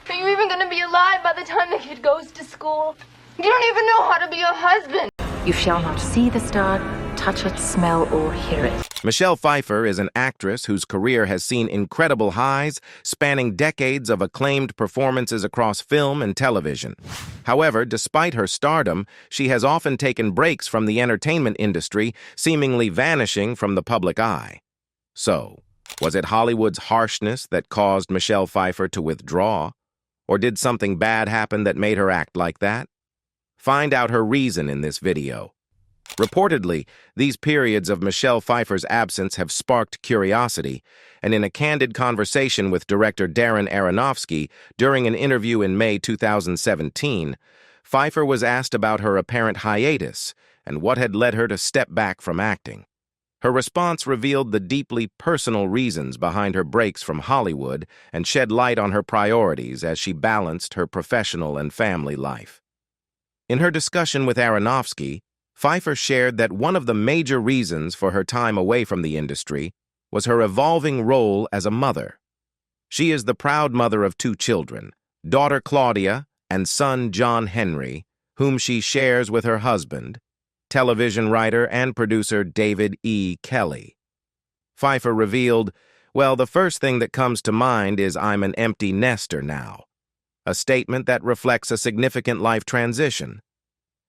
Are you even gonna be alive by the time the kid goes to school? You don't even know how to be a husband. You shall not see the star, touch it, smell, or hear it. Michelle Pfeiffer is an actress whose career has seen incredible highs, spanning decades of acclaimed performances across film and television. However, despite her stardom, she has often taken breaks from the entertainment industry, seemingly vanishing from the public eye. So, was it Hollywood's harshness that caused Michelle Pfeiffer to withdraw? Or did something bad happen that made her act like that? Find out her reason in this video. Reportedly, these periods of Michelle Pfeiffer's absence have sparked curiosity, and in a candid conversation with director Darren Aronofsky during an interview in May 2017, Pfeiffer was asked about her apparent hiatus and what had led her to step back from acting. Her response revealed the deeply personal reasons behind her breaks from Hollywood and shed light on her priorities as she balanced her professional and family life. In her discussion with Aronofsky, Pfeiffer shared that one of the major reasons for her time away from the industry was her evolving role as a mother. She is the proud mother of 2 children, daughter Claudia and son John Henry, whom she shares with her husband, television writer and producer David E. Kelley. Pfeiffer revealed, "Well, the first thing that comes to mind is I'm an empty nester now," a statement that reflects a significant life transition.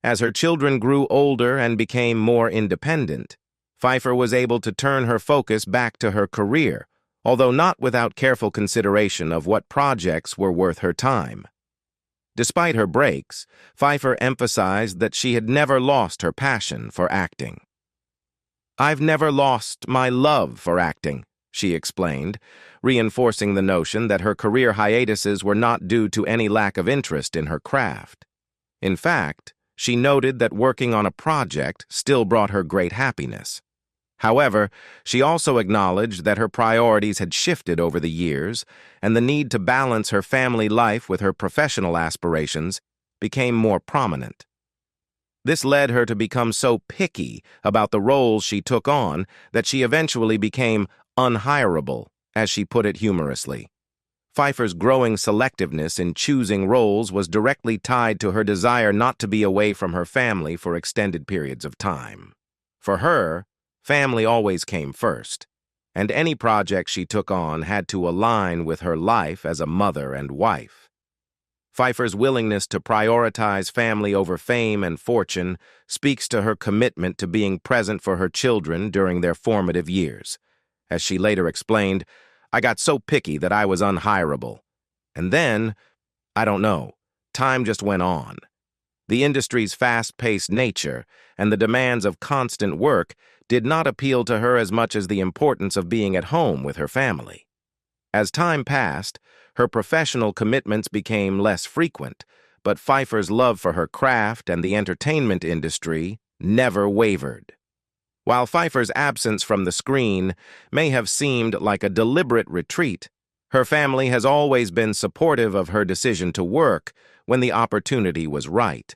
As her children grew older and became more independent, Pfeiffer was able to turn her focus back to her career, although not without careful consideration of what projects were worth her time. Despite her breaks, Pfeiffer emphasized that she had never lost her passion for acting. "I've never lost my love for acting," she explained, reinforcing the notion that her career hiatuses were not due to any lack of interest in her craft. In fact, she noted that working on a project still brought her great happiness. However, she also acknowledged that her priorities had shifted over the years, and the need to balance her family life with her professional aspirations became more prominent. This led her to become so picky about the roles she took on that she eventually became unhireable, as she put it humorously. Pfeiffer's growing selectiveness in choosing roles was directly tied to her desire not to be away from her family for extended periods of time. For her, family always came first, and any project she took on had to align with her life as a mother and wife. Pfeiffer's willingness to prioritize family over fame and fortune speaks to her commitment to being present for her children during their formative years. As she later explained, "I got so picky that I was unhireable. And then, I don't know, time just went on." The industry's fast-paced nature and the demands of constant work did not appeal to her as much as the importance of being at home with her family. As time passed, her professional commitments became less frequent, but Pfeiffer's love for her craft and the entertainment industry never wavered. While Pfeiffer's absence from the screen may have seemed like a deliberate retreat, her family has always been supportive of her decision to work when the opportunity was right.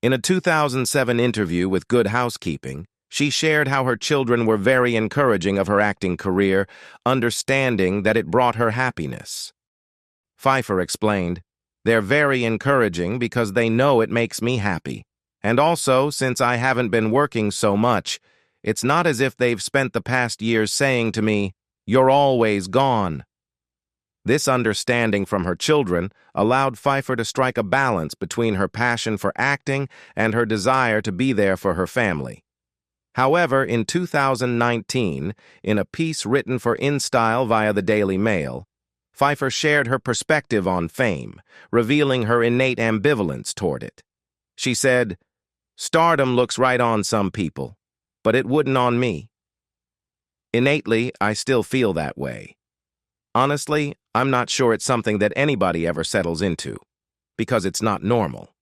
In a 2007 interview with Good Housekeeping, she shared how her children were very encouraging of her acting career, understanding that it brought her happiness. Pfeiffer explained, "They're very encouraging because they know it makes me happy. And also, since I haven't been working so much, it's not as if they've spent the past years saying to me, 'You're always gone.'" This understanding from her children allowed Pfeiffer to strike a balance between her passion for acting and her desire to be there for her family. However, in 2019, in a piece written for InStyle via the Daily Mail, Pfeiffer shared her perspective on fame, revealing her innate ambivalence toward it. She said, "Stardom looks right on some people, but it wouldn't on me. Innately, I still feel that way. Honestly, I'm not sure it's something that anybody ever settles into, because it's not normal."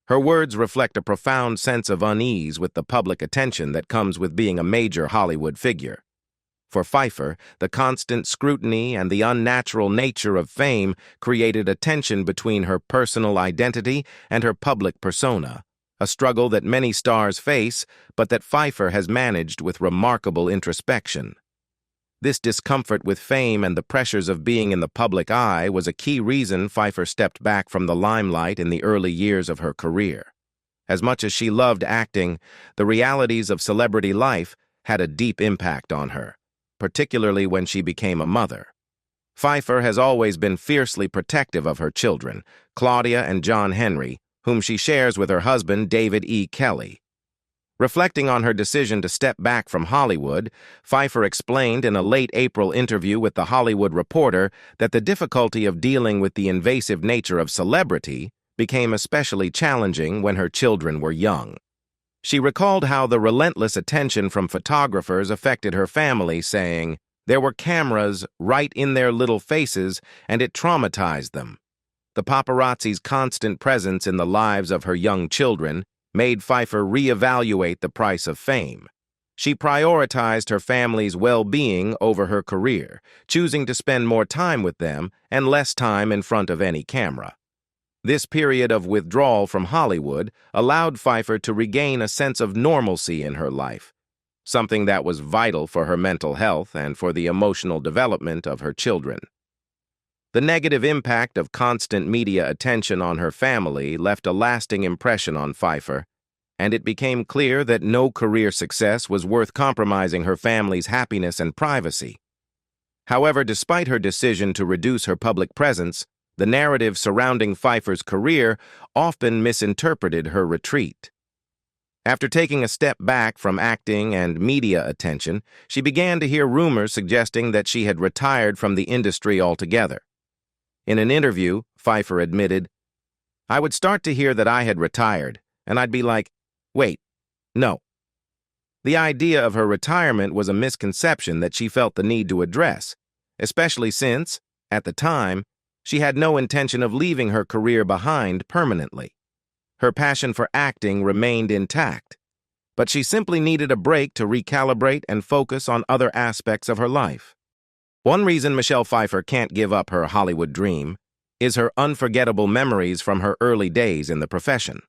Her words reflect a profound sense of unease with the public attention that comes with being a major Hollywood figure. For Pfeiffer, the constant scrutiny and the unnatural nature of fame created a tension between her personal identity and her public persona, a struggle that many stars face, but that Pfeiffer has managed with remarkable introspection. This discomfort with fame and the pressures of being in the public eye was a key reason Pfeiffer stepped back from the limelight in the early years of her career. As much as she loved acting, the realities of celebrity life had a deep impact on her, particularly when she became a mother. Pfeiffer has always been fiercely protective of her children, Claudia and John Henry, whom she shares with her husband, David E. Kelly. Reflecting on her decision to step back from Hollywood, Pfeiffer explained in a late April interview with The Hollywood Reporter that the difficulty of dealing with the invasive nature of celebrity became especially challenging when her children were young. She recalled how the relentless attention from photographers affected her family, saying, "There were cameras right in their little faces, and it traumatized them." The paparazzi's constant presence in the lives of her young children made Pfeiffer reevaluate the price of fame. She prioritized her family's well-being over her career, choosing to spend more time with them and less time in front of any camera. This period of withdrawal from Hollywood allowed Pfeiffer to regain a sense of normalcy in her life, something that was vital for her mental health and for the emotional development of her children. The negative impact of constant media attention on her family left a lasting impression on Pfeiffer, and it became clear that no career success was worth compromising her family's happiness and privacy. However, despite her decision to reduce her public presence, the narrative surrounding Pfeiffer's career often misinterpreted her retreat. After taking a step back from acting and media attention, she began to hear rumors suggesting that she had retired from the industry altogether. In an interview, Pfeiffer admitted, "I would start to hear that I had retired, and I'd be like, wait, no." The idea of her retirement was a misconception that she felt the need to address, especially since, at the time, she had no intention of leaving her career behind permanently. Her passion for acting remained intact, but she simply needed a break to recalibrate and focus on other aspects of her life. One reason Michelle Pfeiffer can't give up her Hollywood dream is her unforgettable memories from her early days in the profession.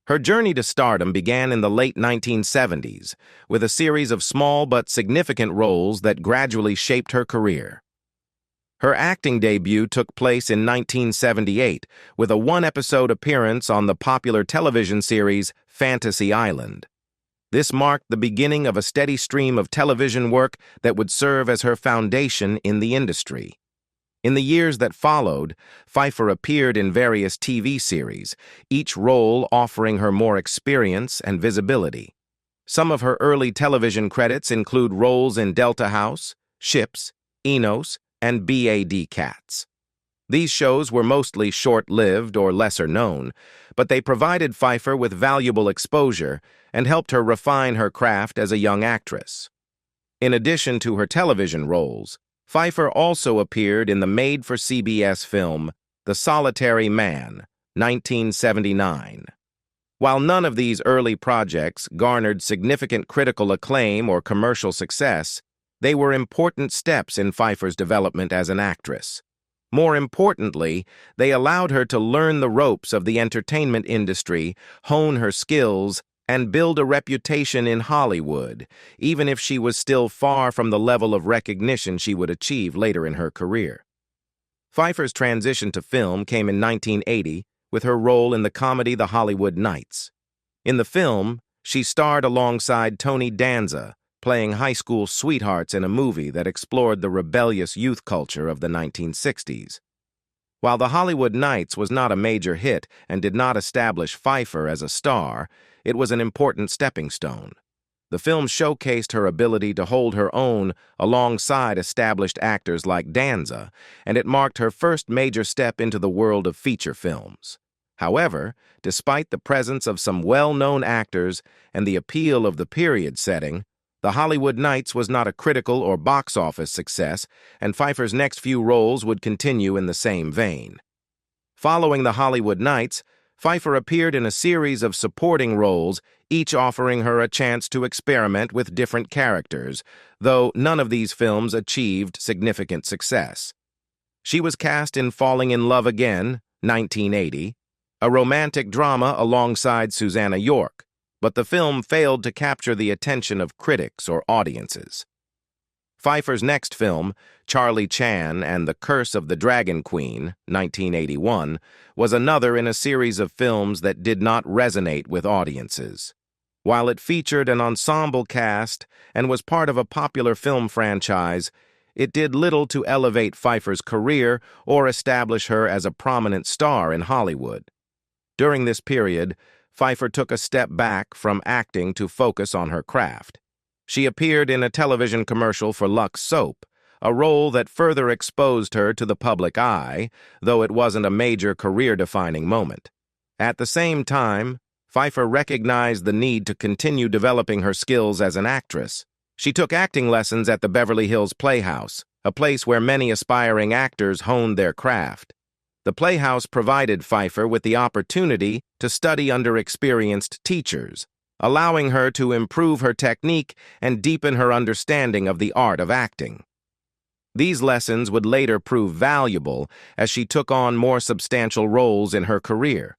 Her journey to stardom began in the late 1970s with a series of small but significant roles that gradually shaped her career. Her acting debut took place in 1978 with a one-episode appearance on the popular television series Fantasy Island. This marked the beginning of a steady stream of television work that would serve as her foundation in the industry. In the years that followed, Pfeiffer appeared in various TV series, each role offering her more experience and visibility. Some of her early television credits include roles in Delta House, Ships, Enos, and BAD Cats. These shows were mostly short-lived or lesser-known, but they provided Pfeiffer with valuable exposure and helped her refine her craft as a young actress. In addition to her television roles, Pfeiffer also appeared in the made-for-CBS film The Solitary Man, 1979. While none of these early projects garnered significant critical acclaim or commercial success, they were important steps in Pfeiffer's development as an actress. More importantly, they allowed her to learn the ropes of the entertainment industry, hone her skills, and build a reputation in Hollywood, even if she was still far from the level of recognition she would achieve later in her career. Pfeiffer's transition to film came in 1980 with her role in the comedy The Hollywood Knights. In the film, she starred alongside Tony Danza, playing high school sweethearts in a movie that explored the rebellious youth culture of the 1960s. While The Hollywood Knights was not a major hit and did not establish Pfeiffer as a star, it was an important stepping stone. The film showcased her ability to hold her own alongside established actors like Danza, and it marked her first major step into the world of feature films. However, despite the presence of some well-known actors and the appeal of the period setting, The Hollywood Knights was not a critical or box office success, and Pfeiffer's next few roles would continue in the same vein. Following The Hollywood Knights, Pfeiffer appeared in a series of supporting roles, each offering her a chance to experiment with different characters, though none of these films achieved significant success. She was cast in Falling in Love Again, 1980, a romantic drama alongside Susanna York, but the film failed to capture the attention of critics or audiences. Pfeiffer's next film, Charlie Chan and the Curse of the Dragon Queen, 1981, was another in a series of films that did not resonate with audiences. While it featured an ensemble cast and was part of a popular film franchise, it did little to elevate Pfeiffer's career or establish her as a prominent star in Hollywood. During this period, Pfeiffer took a step back from acting to focus on her craft. She appeared in a television commercial for Lux Soap, a role that further exposed her to the public eye, though it wasn't a major career-defining moment. At the same time, Pfeiffer recognized the need to continue developing her skills as an actress. She took acting lessons at the Beverly Hills Playhouse, a place where many aspiring actors honed their craft. The Playhouse provided Pfeiffer with the opportunity to study under experienced teachers, allowing her to improve her technique and deepen her understanding of the art of acting. These lessons would later prove valuable as she took on more substantial roles in her career.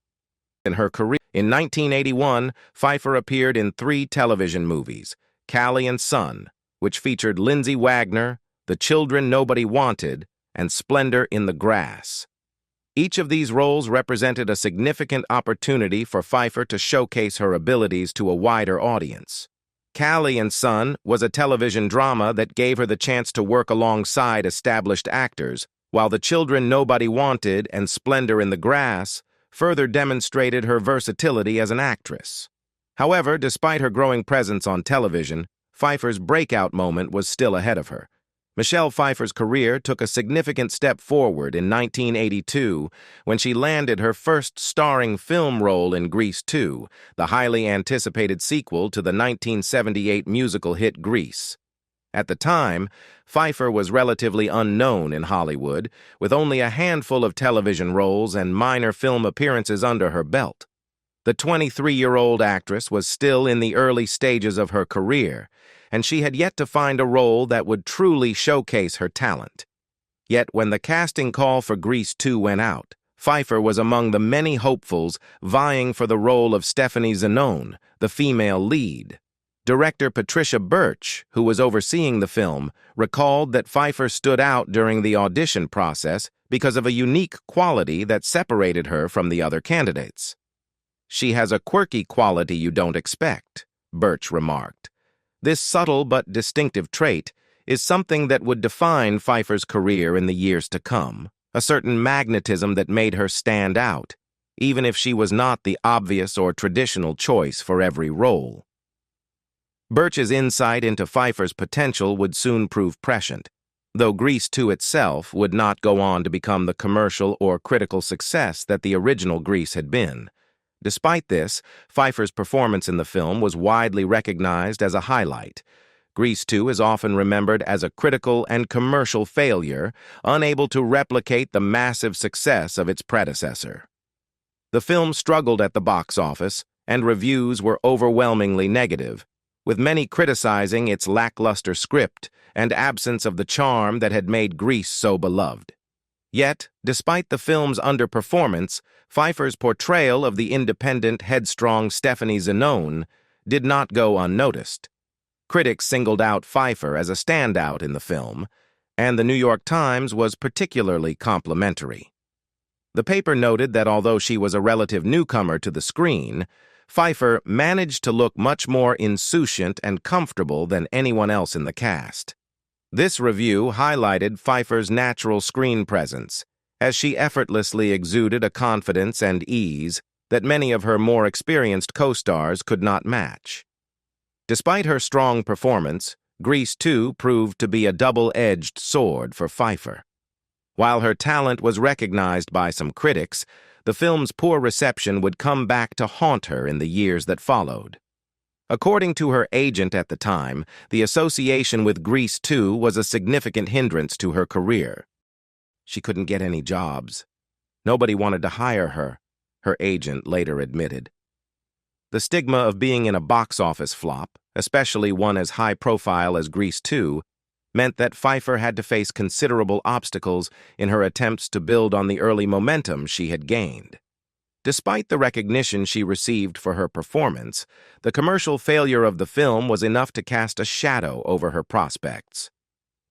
In 1981, Pfeiffer appeared in 3 television movies, Callie and Son, which featured Lindsay Wagner, The Children Nobody Wanted, and Splendor in the Grass. Each of these roles represented a significant opportunity for Pfeiffer to showcase her abilities to a wider audience. Callie and Son was a television drama that gave her the chance to work alongside established actors, while The Children Nobody Wanted and Splendor in the Grass further demonstrated her versatility as an actress. However, despite her growing presence on television, Pfeiffer's breakout moment was still ahead of her. Michelle Pfeiffer's career took a significant step forward in 1982 when she landed her first starring film role in Grease 2, the highly anticipated sequel to the 1978 musical hit Grease. At the time, Pfeiffer was relatively unknown in Hollywood, with only a handful of television roles and minor film appearances under her belt. The 23-year-old actress was still in the early stages of her career, and she had yet to find a role that would truly showcase her talent. Yet when the casting call for Grease 2 went out, Pfeiffer was among the many hopefuls vying for the role of Stephanie Zanone, the female lead. Director Patricia Birch, who was overseeing the film, recalled that Pfeiffer stood out during the audition process because of a unique quality that separated her from the other candidates. "She has a quirky quality you don't expect," Birch remarked. This subtle but distinctive trait is something that would define Pfeiffer's career in the years to come, a certain magnetism that made her stand out, even if she was not the obvious or traditional choice for every role. Birch's insight into Pfeiffer's potential would soon prove prescient, though Grease 2 itself would not go on to become the commercial or critical success that the original Grease had been. Despite this, Pfeiffer's performance in the film was widely recognized as a highlight. Grease 2 is often remembered as a critical and commercial failure, unable to replicate the massive success of its predecessor. The film struggled at the box office, and reviews were overwhelmingly negative, with many criticizing its lackluster script and absence of the charm that had made Grease so beloved. Yet, despite the film's underperformance, Pfeiffer's portrayal of the independent, headstrong Stephanie Zanone did not go unnoticed. Critics singled out Pfeiffer as a standout in the film, and the New York Times was particularly complimentary. The paper noted that although she was a relative newcomer to the screen, Pfeiffer managed to look much more insouciant and comfortable than anyone else in the cast. This review highlighted Pfeiffer's natural screen presence, as she effortlessly exuded a confidence and ease that many of her more experienced co-stars could not match. Despite her strong performance, Grease 2 proved to be a double-edged sword for Pfeiffer. While her talent was recognized by some critics, the film's poor reception would come back to haunt her in the years that followed. According to her agent at the time, the association with Grease 2 was a significant hindrance to her career. She couldn't get any jobs. Nobody wanted to hire her, her agent later admitted. The stigma of being in a box office flop, especially one as high-profile as Grease 2, meant that Pfeiffer had to face considerable obstacles in her attempts to build on the early momentum she had gained. Despite the recognition she received for her performance, the commercial failure of the film was enough to cast a shadow over her prospects.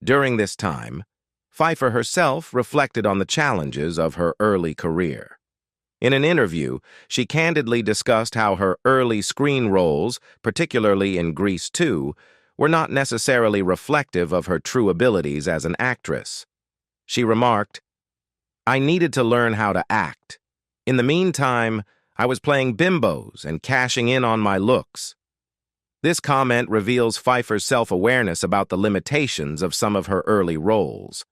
During this time, Pfeiffer herself reflected on the challenges of her early career. In an interview, she candidly discussed how her early screen roles, particularly in Grease 2, were not necessarily reflective of her true abilities as an actress. She remarked, "I needed to learn how to act. In the meantime, I was playing bimbos and cashing in on my looks." This comment reveals Pfeiffer's self-awareness about the limitations of some of her early roles.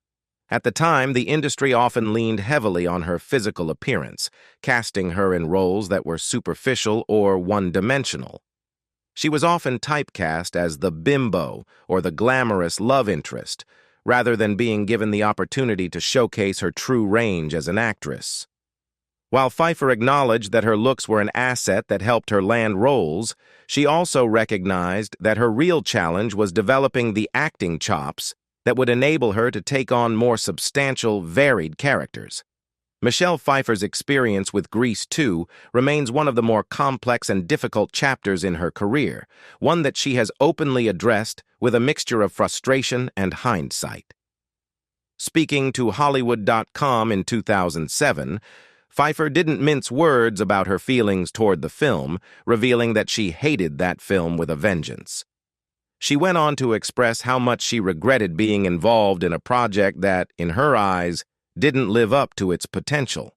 At the time, the industry often leaned heavily on her physical appearance, casting her in roles that were superficial or one-dimensional. She was often typecast as the bimbo or the glamorous love interest, rather than being given the opportunity to showcase her true range as an actress. While Pfeiffer acknowledged that her looks were an asset that helped her land roles, she also recognized that her real challenge was developing the acting chops that would enable her to take on more substantial, varied characters. Michelle Pfeiffer's experience with Grease 2 remains one of the more complex and difficult chapters in her career, one that she has openly addressed with a mixture of frustration and hindsight. Speaking to Hollywood.com in 2007, Pfeiffer didn't mince words about her feelings toward the film, revealing that she hated that film with a vengeance. She went on to express how much she regretted being involved in a project that, in her eyes, didn't live up to its potential.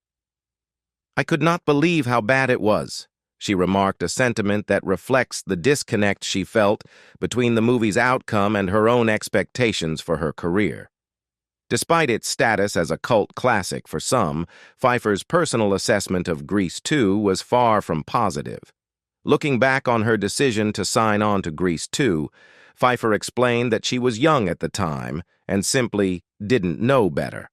"I could not believe how bad it was," she remarked, a sentiment that reflects the disconnect she felt between the movie's outcome and her own expectations for her career. Despite its status as a cult classic for some, Pfeiffer's personal assessment of Grease 2 was far from positive. Looking back on her decision to sign on to Grease 2, Pfeiffer explained that she was young at the time and simply didn't know better.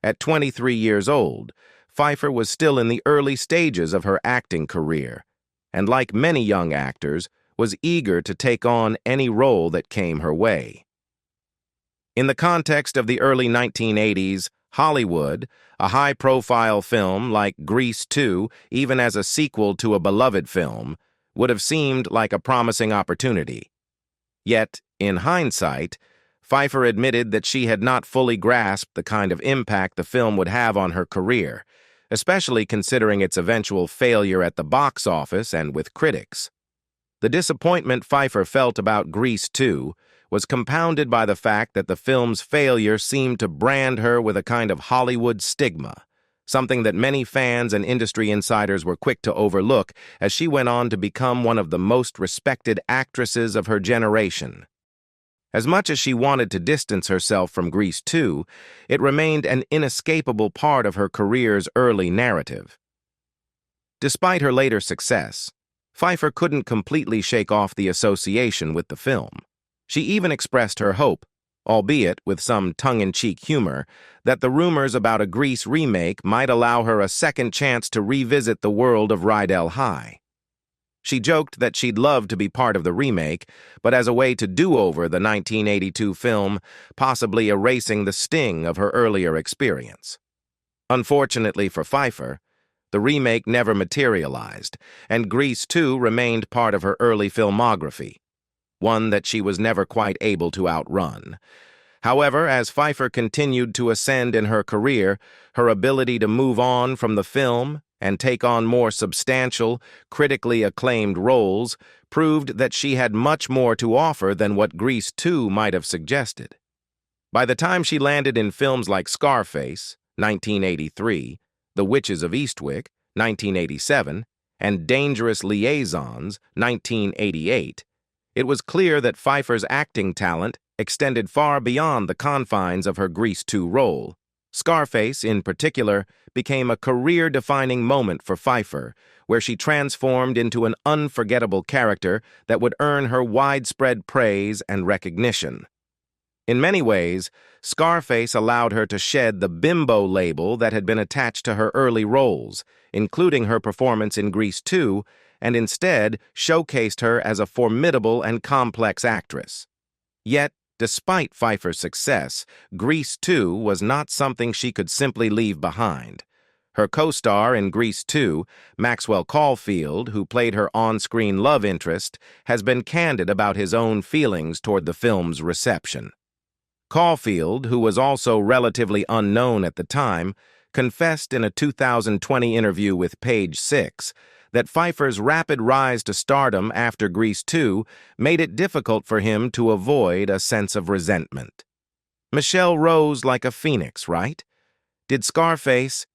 At 23 years old, Pfeiffer was still in the early stages of her acting career, and like many young actors, was eager to take on any role that came her way. In the context of the early 1980s, Hollywood, a high-profile film like Grease 2, even as a sequel to a beloved film, would have seemed like a promising opportunity. Yet, in hindsight, Pfeiffer admitted that she had not fully grasped the kind of impact the film would have on her career, especially considering its eventual failure at the box office and with critics. The disappointment Pfeiffer felt about Grease 2 was compounded by the fact that the film's failure seemed to brand her with a kind of Hollywood stigma, something that many fans and industry insiders were quick to overlook as she went on to become one of the most respected actresses of her generation. As much as she wanted to distance herself from Grease 2, it remained an inescapable part of her career's early narrative. Despite her later success, Pfeiffer couldn't completely shake off the association with the film. She even expressed her hope, albeit with some tongue-in-cheek humor, that the rumors about a Grease remake might allow her a second chance to revisit the world of Rydell High. She joked that she'd love to be part of the remake, but as a way to do over the 1982 film, possibly erasing the sting of her earlier experience. Unfortunately for Pfeiffer, the remake never materialized, and Grease 2 remained part of her early filmography, one that she was never quite able to outrun. However, as Pfeiffer continued to ascend in her career, her ability to move on from the film and take on more substantial, critically acclaimed roles proved that she had much more to offer than what Grease 2 might have suggested. By the time she landed in films like Scarface, 1983, The Witches of Eastwick, 1987, and Dangerous Liaisons, 1988, it was clear that Pfeiffer's acting talent extended far beyond the confines of her Grease 2 role. Scarface, in particular, became a career-defining moment for Pfeiffer, where she transformed into an unforgettable character that would earn her widespread praise and recognition. In many ways, Scarface allowed her to shed the bimbo label that had been attached to her early roles, including her performance in Grease 2, and instead showcased her as a formidable and complex actress. Yet, despite Pfeiffer's success, Grease 2 was not something she could simply leave behind. Her co-star in Grease 2, Maxwell Caulfield, who played her on-screen love interest, has been candid about his own feelings toward the film's reception. Caulfield, who was also relatively unknown at the time, confessed in a 2020 interview with Page Six that Pfeiffer's rapid rise to stardom after Grease 2 made it difficult for him to avoid a sense of resentment. Michelle rose like a phoenix, right? Did Scarface?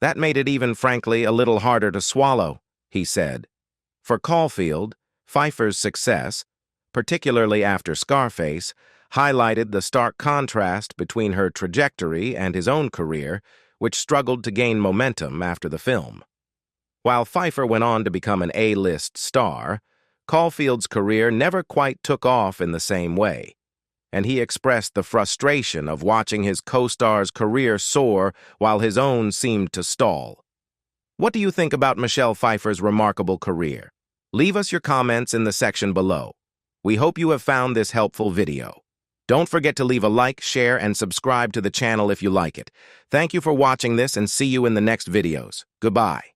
That made it even, frankly, a little harder to swallow, he said. For Caulfield, Pfeiffer's success, particularly after Scarface, highlighted the stark contrast between her trajectory and his own career, which struggled to gain momentum after the film. While Pfeiffer went on to become an A-list star, Caulfield's career never quite took off in the same way, and he expressed the frustration of watching his co-star's career soar while his own seemed to stall. What do you think about Michelle Pfeiffer's remarkable career? Leave us your comments in the section below. We hope you have found this helpful video. Don't forget to leave a like, share, and subscribe to the channel if you like it. Thank you for watching this and see you in the next videos. Goodbye.